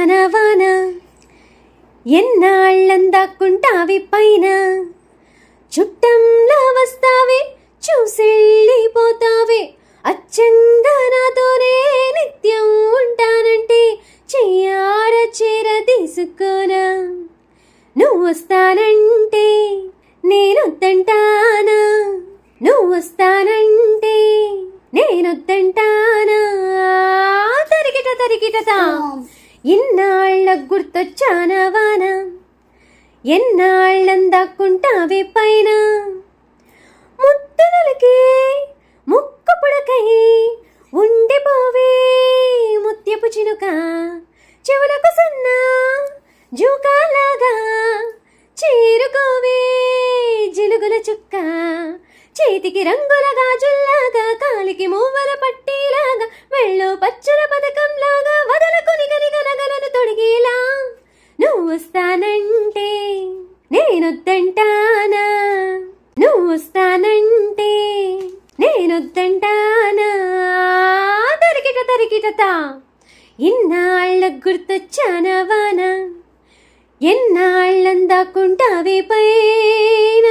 చానా వాన ఎన్నాళ్ళందాక్కుంటావి పైన చుట్టంలా వస్తావే చూసెళ్ళిపోతావే అచ్చంగా నాతోనే నిత్యం ఉంటానంటే చెయ్యార చీర తీసుకోనా నువ్వు వస్తానంటే నేనొద్దంటానా నువ్వు వస్తానంటే నేనొద్దంటానా తరిగిట తరిగిటతా ఇన్నాళ్ళ గుర్తొచ్చానా వాన ఎన్నాళ్ళందాక్కుంటావే పైన ముద్దులకి ముక్కు పుడకై ఉండిపోవే ముత్యపు చినుక చెవులకు సన్న జూకాలాగా చేరుకోవే జిలుగుల చుక్క చేతికి రంగుల గాజుల్లాగా కాలికి మూవల పట్టీలాగా మెళ్ళో పచ్చల పథకంలాగా వదలకొని గనగలను తొడిగేలా నువ్వు వస్తానంటే నేనొద్దంటానా నువ్వు వస్తానంటే నేనొద్దంటానా తరికిట తరికిటతా ఇన్నాళ్ళ గుర్తొచ్చానా వాన ఎన్నాళ్ళందాక్కుంటావే పైన